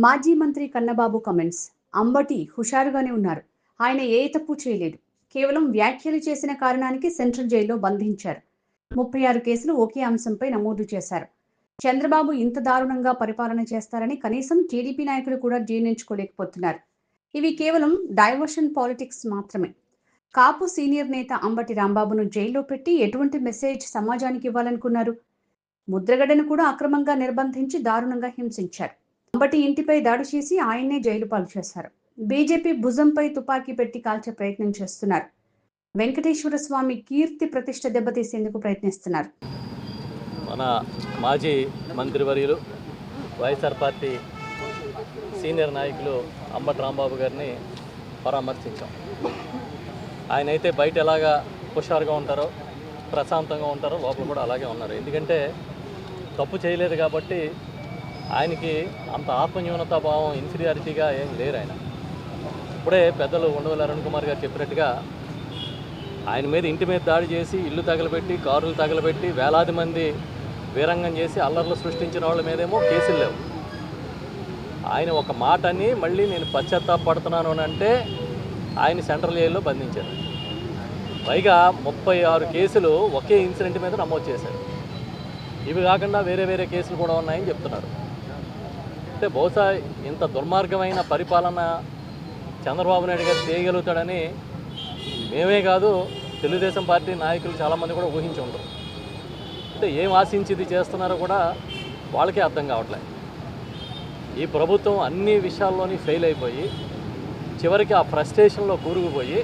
మాజీ మంత్రి కన్నబాబు కమెంట్స్. అంబటి హుషారుగానే ఉన్నారు. ఆయన ఏ తప్పు చేయలేదు. కేవలం వ్యాఖ్యలు చేసిన కారణానికి సెంట్రల్ జైల్లో బంధించారు. 36 కేసులు ఒకే అంశంపై నమోదు చేశారు. చంద్రబాబు ఇంత దారుణంగా పరిపాలన చేస్తారని కనీసం టీడీపీ నాయకులు కూడా జీర్ణించుకోలేకపోతున్నారు. ఇవి కేవలం డైవర్షన్ పాలిటిక్స్ మాత్రమే. కాపు సీనియర్ నేత అంబటి రాంబాబును జైల్లో పెట్టి ఎటువంటి మెసేజ్ సమాజానికి ఇవ్వాలనుకున్నారు? ముద్రగడను కూడా అక్రమంగా నిర్బంధించి దారుణంగా హింసించారు. అంబటి ఇంటిపై దాడి చేసి ఆయన్నే జైలు పాలు చేశారు. బీజేపీ భుజంపై తుపాకీ పెట్టి కాల్చే ప్రయత్నం చేస్తున్నారు. వెంకటేశ్వర స్వామి కీర్తి ప్రతిష్ట దెబ్బతీసేందుకు ప్రయత్నిస్తున్నారు. మన మాజీ మంత్రివర్యులు వైఎస్ఆర్ పార్టీ సీనియర్ నాయకులు అంబటి రాంబాబు గారిని పరామర్శించాం. ఆయన అయితే బయట ఎలాగా హుషారుగా ఉంటారో, ప్రశాంతంగా ఉంటారో, లోపల కూడా అలాగే ఉన్నారు. ఎందుకంటే తప్పు చేయలేదు కాబట్టి ఆయనకి అంత ఆత్మన్యూనతా భావం, ఇన్ఫీరియారిటీగా ఏం లేరు. ఆయన ఇప్పుడే పెద్దలు ఉండవల్లి అరుణ్ కుమార్ గారు చెప్పినట్టుగా ఆయన మీద ఇంటి మీద దాడి చేసి, ఇల్లు తగలబెట్టి, కారులు తగలబెట్టి, వేలాది మంది వీరంగం చేసి అల్లర్లు సృష్టించిన వాళ్ళ మీదేమో కేసులు లేవు. ఆయన ఒక మాటని మళ్ళీ నేను పశ్చాత్తాపడుతున్నాను అని అంటే ఆయన సెంట్రల్ జైల్లో బంధించారు. పైగా 36 కేసులు ఒకే ఇన్సిడెంట్ మీద నమోదు చేశారు. ఇవి కాకుండా వేరే వేరే కేసులు కూడా ఉన్నాయని చెప్తున్నారు. అంటే బహుశా ఇంత దుర్మార్గమైన పరిపాలన చంద్రబాబు నాయుడు గారు చేయగలుగుతాడని మేమే కాదు, తెలుగుదేశం పార్టీ నాయకులు చాలామంది కూడా ఊహించి ఉంటారు. అంటే ఏం ఆశించి ఇది చేస్తున్నారో కూడా వాళ్ళకే అర్థం కావట్లేదు. ఈ ప్రభుత్వం అన్ని విషయాల్లోని ఫెయిల్ అయిపోయి చివరికి ఆ ఫ్రస్ట్రేషన్లో కూరుకుపోయి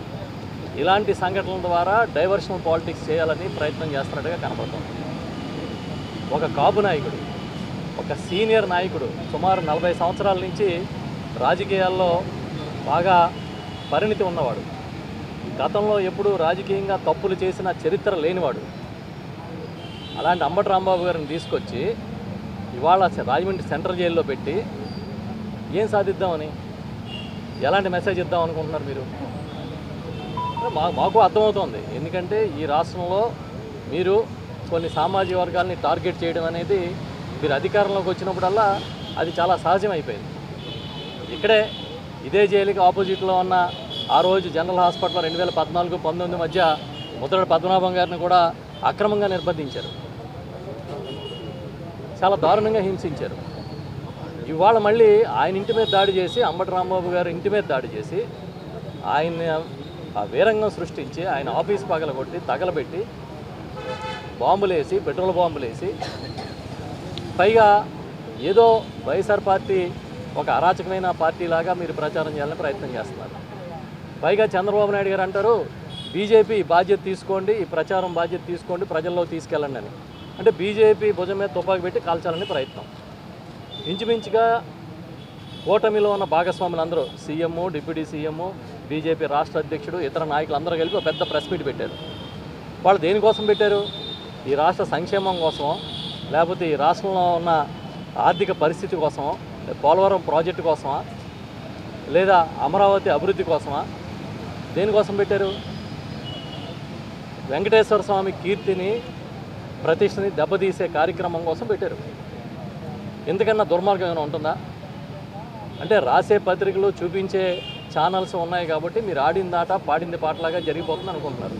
ఇలాంటి సంఘటనల ద్వారా డైవర్షనల్ పాలిటిక్స్ చేయాలని ప్రయత్నం చేస్తున్నట్టుగా కనబడుతుంది. ఒక కాపు నాయకుడు, ఒక సీనియర్ నాయకుడు, సుమారు 40 సంవత్సరాల నుంచి రాజకీయాల్లో బాగా పరిణితి ఉన్నవాడు, గతంలో ఎప్పుడూ రాజకీయంగా తప్పులు చేసిన చరిత్ర లేనివాడు, అలాంటి అంబటి రాంబాబు గారిని తీసుకొచ్చి ఇవాళ రాజమండ్రి సెంట్రల్ జైల్లో పెట్టి ఏం సాధిద్దామని, ఎలాంటి మెసేజ్ ఇద్దాం అనుకుంటున్నారు మీరు? మాకు అర్థమవుతోంది. ఎందుకంటే ఈ రాష్ట్రంలో మీరు కొన్ని సామాజిక వర్గాల్ని టార్గెట్ చేయడం అనేది మీరు అధికారంలోకి వచ్చినప్పుడల్లా అది చాలా సహజం అయిపోయింది. ఇక్కడే ఇదే జైలుకి ఆపోజిట్లో ఉన్న ఆ రోజు జనరల్ హాస్పిటల్లో 2014-19 మధ్య ముద్రగడ పద్మనాభం గారిని కూడా అక్రమంగా నిర్బంధించారు, చాలా దారుణంగా హింసించారు. ఇవాళ మళ్ళీ ఆయన ఇంటి మీద దాడి చేసి, అంబటి రాంబాబు గారు ఇంటి మీద దాడి చేసి, ఆయన ఆ వీరంగం సృష్టించి, ఆయన ఆఫీస్ పగలగొట్టి, తగలబెట్టి, బాంబులేసి, పెట్రోల్ బాంబులేసి, పైగా ఏదో వైఎస్ఆర్ పార్టీ ఒక అరాచకమైన పార్టీలాగా మీరు ప్రచారం చేయాలని ప్రయత్నం చేస్తున్నారు. పైగా చంద్రబాబు నాయుడు గారు అంటారు బీజేపీ బాధ్యత తీసుకోండి, ఈ ప్రచారం బాధ్యత తీసుకోండి, ప్రజల్లో తీసుకెళ్ళండి అని. అంటే బీజేపీ భుజం మీద తుపాకి పెట్టి కాల్చాలని ప్రయత్నం. ఇంచుమించుగా కూటమిలో ఉన్న భాగస్వాములందరూ, సీఎం, డిప్యూటీ సీఎం, బీజేపీ రాష్ట్ర అధ్యక్షుడు, ఇతర నాయకులు అందరూ కలిపి ఒక పెద్ద ప్రెస్ మీట్ పెట్టారు. వాళ్ళు దేనికోసం పెట్టారు? ఈ రాష్ట్ర సంక్షేమం కోసమో, లేకపోతే ఈ రాష్ట్రంలో ఉన్న ఆర్థిక పరిస్థితి కోసమో, పోలవరం ప్రాజెక్టు కోసమా, లేదా అమరావతి అభివృద్ధి కోసమా? దేనికోసం పెట్టారు? వెంకటేశ్వర స్వామి కీర్తిని, ప్రతిష్టని దెబ్బతీసే కార్యక్రమం కోసం పెట్టారు. ఎందుకన్నా దుర్మార్గం ఏమైనా ఉంటుందా? అంటే రాసే పత్రికలు, చూపించే ఛానల్స్ ఉన్నాయి కాబట్టి మీరు ఆడింది ఆట, పాడింది పాటలాగా జరిగిపోతుంది అనుకుంటున్నారు.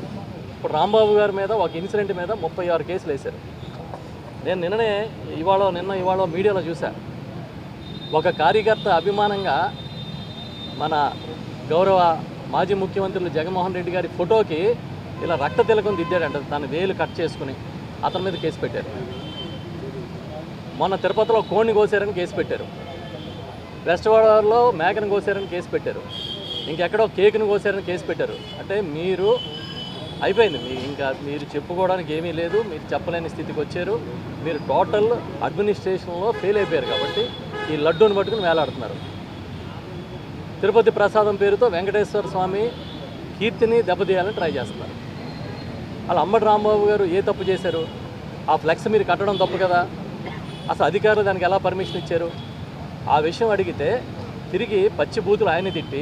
ఇప్పుడు రాంబాబు గారి మీద ఒక ఇన్సిడెంట్ మీద 36 కేసులు వేశారు. నేను నిన్న ఇవాళ మీడియాలో చూశాను. ఒక కార్యకర్త అభిమానంగా మన గౌరవ మాజీ ముఖ్యమంత్రులు జగన్మోహన్ రెడ్డి గారి ఫోటోకి ఇలా రక్త తిలకం దిద్దాడంట, తన వేలు కట్ చేసుకుని. అతని మీద కేసు పెట్టారు. మొన్న తిరుపతిలో కోడిని కోసారని కేసు పెట్టారు. వెస్ట్ గోదావరిలో మేకను కోసారని కేసు పెట్టారు. ఇంకెక్కడో కేకును కోసారని కేసు పెట్టారు. అంటే మీరు అయిపోయింది, ఇంకా మీరు చెప్పుకోవడానికి ఏమీ లేదు, మీరు చెప్పలేని స్థితికి వచ్చారు. మీరు టోటల్ అడ్మినిస్ట్రేషన్లో ఫెయిల్ అయిపోయారు కాబట్టి ఈ లడ్డూని పట్టుకుని వేలాడుతున్నారు. తిరుపతి ప్రసాదం పేరుతో వెంకటేశ్వర స్వామి కీర్తిని దెబ్బతీయాలని ట్రై చేస్తున్నారు. అలా అంబటి రాంబాబు గారు ఏ తప్పు చేశారు? ఆ ఫ్లెక్స్ మీరు కట్టడం తప్పు కదా. అసలు అధికారులు దానికి ఎలా పర్మిషన్ ఇచ్చారు? ఆ విషయం అడిగితే తిరిగి పచ్చి బూతులు ఆయన తిట్టి,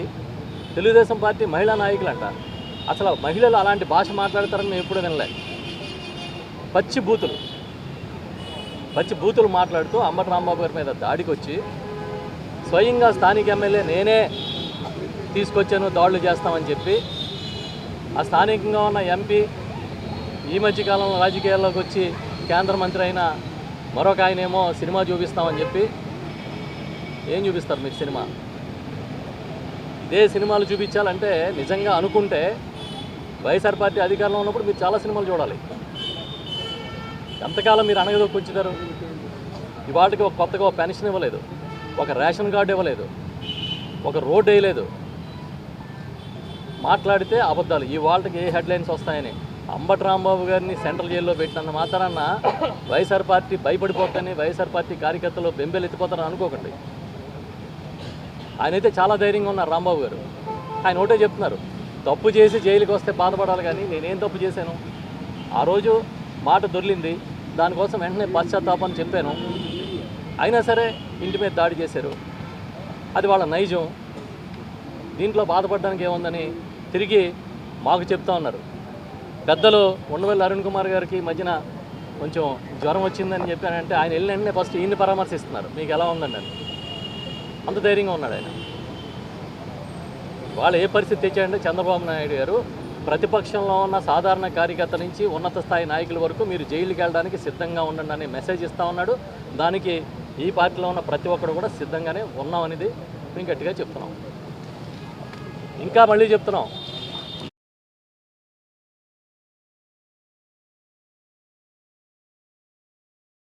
తెలుగుదేశం పార్టీ మహిళా నాయకులు అంట, అసలు మహిళలు అలాంటి భాష మాట్లాడతారని మేము ఎప్పుడు వినలే. పచ్చి బూతులు మాట్లాడుతూ అంబటి రాంబాబు గారి మీద దాడికి వచ్చి స్వయంగా స్థానిక ఎమ్మెల్యే నేనే తీసుకొచ్చాను దాడులు చేస్తామని చెప్పి ఆ స్థానికంగా ఉన్న ఎంపీ ఈ మధ్యకాలంలో రాజకీయాల్లోకి వచ్చి కేంద్ర మంత్రి అయిన మరొక ఆయనేమో సినిమా చూపిస్తామని చెప్పి ఏం చూపిస్తారు మీరు సినిమా? ఇదే సినిమాలు చూపించాలంటే నిజంగా అనుకుంటే వైఎస్ఆర్ పార్టీ అధికారంలో ఉన్నప్పుడు మీరు చాలా సినిమాలు చూడాలి. ఎంతకాలం మీరు అనగదొక్కుంటారు? ఇవాటికి ఒక కొత్తగా ఒక పెన్షన్ ఇవ్వలేదు, ఒక రేషన్ కార్డు ఇవ్వలేదు, ఒక రోడ్డు వేయలేదు. మాట్లాడితే అబద్ధాలు. ఈ వాళ్ళకి ఏ హెడ్లైన్స్ వస్తాయని అంబటి రాంబాబు గారిని సెంట్రల్ జైల్లో పెట్టినంత మాత్రాన వైఎస్ఆర్ పార్టీ భయపడిపోతుందని, వైఎస్ఆర్ పార్టీ కార్యకర్తలు బెంబెలెత్తిపోతారని అనుకోకండి. ఆయనైతే చాలా ధైర్యంగా ఉన్నారు రాంబాబు గారు. ఆయన ఒకటే చెప్తున్నారు, తప్పు చేసి జైలుకి వస్తే బాధపడాలి, కానీ నేనేం తప్పు చేశాను? ఆ రోజు మాట దొర్లింది, దానికోసం వెంటనే పశ్చాత్తాపం చెప్పాను. అయినా సరే ఇంటి మీద దాడి చేశారు, అది వాళ్ళ నైజం. దీంట్లో బాధపడడానికి ఏముందని తిరిగి మాకు చెప్తా ఉన్నారు. పెద్దలు ఉండవల్లి అరుణ్ కుమార్ గారికి మధ్యన కొంచెం జ్వరం వచ్చిందని చెప్పానంటే ఆయన వెళ్ళిన వెంటనే ఫస్ట్ ఈయన్ని పరామర్శిస్తున్నారు, మీకు ఎలా ఉందండి అని. అంత ధైర్యంగా ఉన్నాడు ఆయన. వాళ్ళు ఏ పరిస్థితి తెచ్చారంటే చంద్రబాబు నాయుడు గారు ప్రతిపక్షంలో ఉన్న సాధారణ కార్యకర్త నుంచి ఉన్నత స్థాయి నాయకుల వరకు మీరు జైలుకి వెళ్ళడానికి సిద్ధంగా ఉండండి అనే మెసేజ్ ఇస్తూ ఉన్నాడు. దానికి ఈ పార్టీలో ఉన్న ప్రతి ఒక్కరు కూడా సిద్ధంగానే ఉన్నాం అనేది మేము గట్టిగా చెప్తున్నాం. ఇంకా మళ్ళీ చెప్తున్నాం,